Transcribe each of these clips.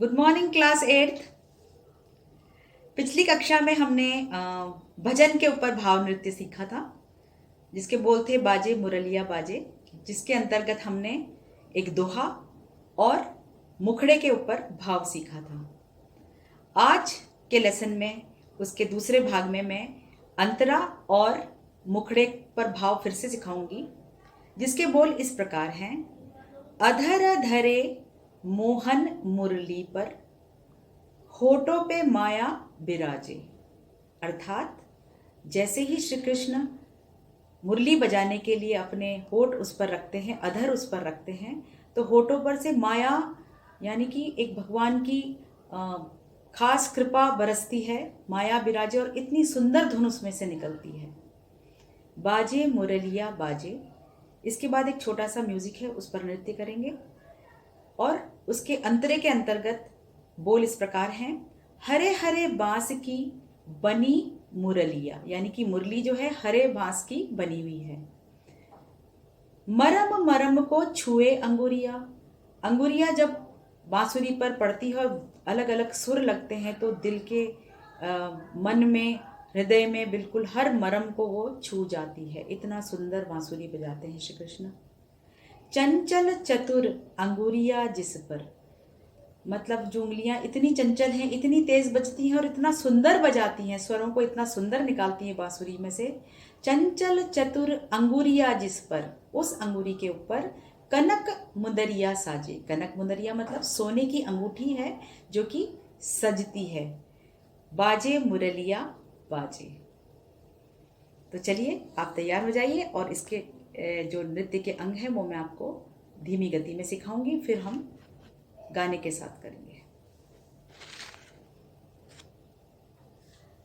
Good morning class eighth. पिछली कक्षा में हमने भजन के ऊपर भाव नृत्य सीखा था, जिसके बोल थे बाजे मुरलिया बाजे, जिसके अंतर्गत हमने एक दोहा और मुखड़े के ऊपर भाव सीखा था। आज के लेसन में उसके दूसरे भाग में मैं अंतरा और मुखड़े पर भाव फिर से सिखाऊंगी, जिसके बोल इस प्रकार हैं। अधर धरे मोहन मुरली पर, होठों पे माया बिराजे। अर्थात जैसे ही श्री कृष्ण मुरली बजाने के लिए अपने होठ उस पर रखते हैं, अधर उस पर रखते हैं, तो होठों पर से माया यानी कि एक भगवान की खास कृपा बरसती है, माया बिराजे और इतनी सुंदर धुन उसमें से निकलती है। बाजे मुरलिया बाजे। इसके बाद एक छोटा सा म्यूजिक है, उस पर नृत्य करेंगे और उसके अंतरे के अंतर्गत बोल इस प्रकार हैं। हरे हरे बांस की बनी मुरलिया, यानी कि मुरली जो है हरे बांस की बनी हुई है। मरम मरम को छुए अंगुरिया। अंगुरिया जब बांसुरी पर पड़ती है और अलग अलग सुर लगते हैं तो दिल के मन में, हृदय में बिल्कुल हर मरम को वो छू जाती है। इतना सुंदर बांसुरी बजाते हैं श्री कृष्ण। चंचल चतुर अंगुरिया जिस पर, मतलब जो उंगलियां इतनी चंचल हैं, इतनी तेज बजती हैं और इतना सुंदर बजाती हैं, स्वरों को इतना सुंदर निकालती हैं बांसुरी में से। चंचल चतुर अंगुरिया जिस पर, उस अंगूरी के ऊपर कनक मुंदरिया साजे। कनक मुंदरिया मतलब सोने की अंगूठी है जो कि सजती है। बाजे मुरलिया बाजे। तो चलिए आप तैयार हो जाइए और इसके जो नृत्य के अंग हैं वो मैं आपको धीमी गति में सिखाऊंगी, फिर हम गाने के साथ करेंगे।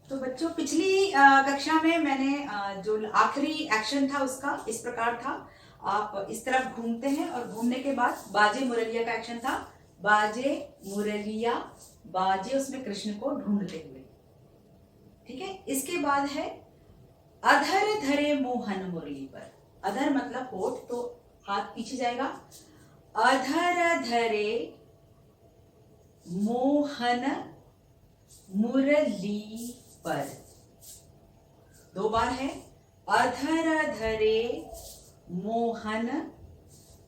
तो बच्चों, पिछली कक्षा में मैंने जो आखिरी एक्शन था उसका इस प्रकार था। आप इस तरफ घूमते हैं और घूमने के बाद बाजे मुरलिया का एक्शन था। बाजे मुरलिया बाजे, उसमें कृष्ण को ढूंढते हुए। ठीक है। इसके बाद है अधर धरे मोहन मुरली पर। अधर मतलब होठ, तो हाथ पीछे जाएगा। अधर धरे मोहन मुरली पर। दो बार है। अधर धरे मोहन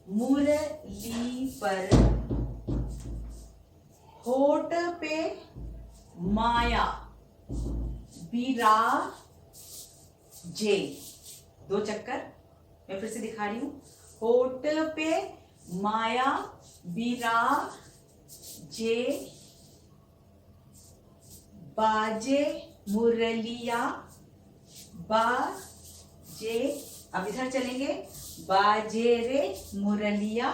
मुरली पर, होठ पे माया बिराजे। दो चक्कर मैं फिर से दिखा रही हूं। होठ पे माया बिराजे, बाजे मुरलिया बाजे। अब इधर चलेंगे। बाजे रे मुरलिया,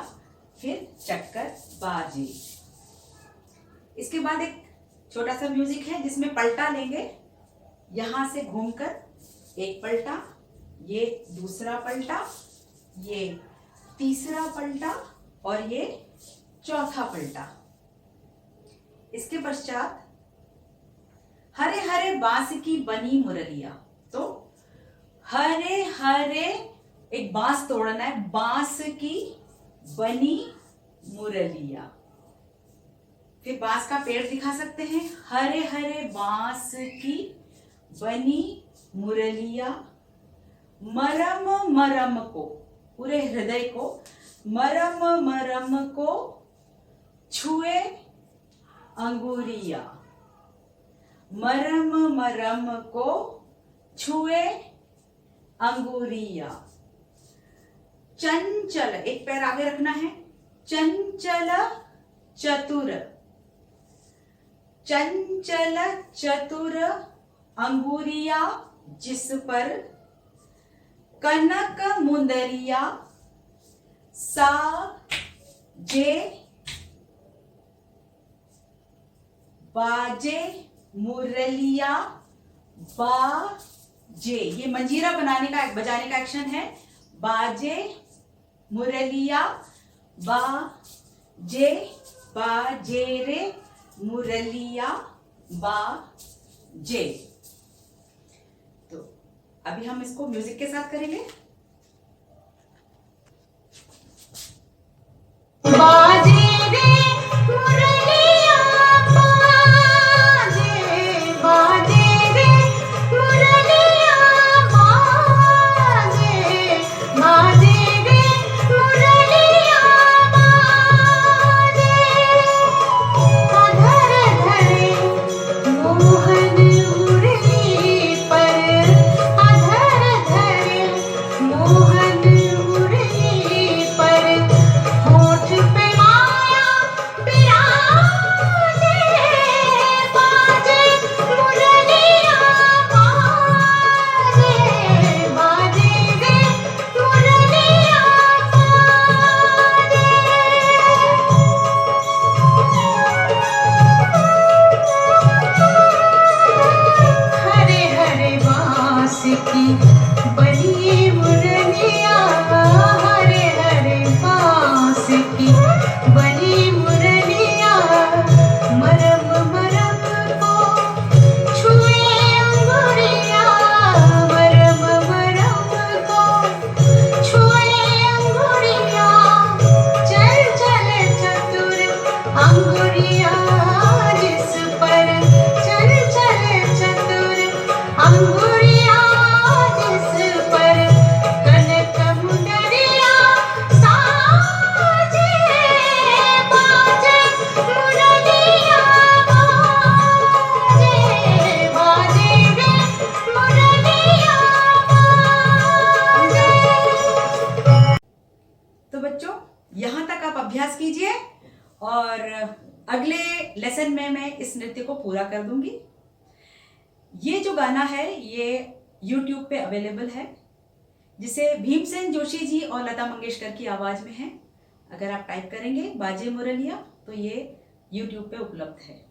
फिर चक्कर बाजे। इसके बाद एक छोटा सा म्यूजिक है जिसमें पलटा लेंगे। यहां से घूमकर एक पलटा, ये दूसरा पलटा, ये तीसरा पलटा और ये चौथा पलटा। इसके पश्चात हरे हरे बांस की बनी मुरलिया। तो हरे हरे एक बांस तोड़ना है, बांस की बनी मुरलिया। फिर बांस का पेड़ दिखा सकते हैं। हरे हरे बांस की बनी मुरलिया, मरम मरम को, पूरे हृदय को, मरम मरम को छुए अंगुरिया। मरम मरम को छुए अंगुरिया। चंचल, एक पैर आगे रखना है। चंचल चतुर, चंचल चतुर अंगुरिया जिस पर, कनक मुंदरिया साजे। बाजे मुरलिया बाजे, ये मंजीरा बजाने का एक्शन है। बाजे मुरलिया बाजे, बाजे रे मुरलिया बाजे। तो अभी हम इसको म्यूजिक के साथ करेंगे। बाजे रे मुरलिया और अगले लेसन में मैं इस नृत्य को पूरा कर दूंगी। ये जो गाना है ये YouTube पे अवेलेबल है, जिसे भीमसेन जोशी जी और लता मंगेशकर की आवाज में है। अगर आप टाइप करेंगे बाजे मुरलिया तो ये YouTube पे उपलब्ध है।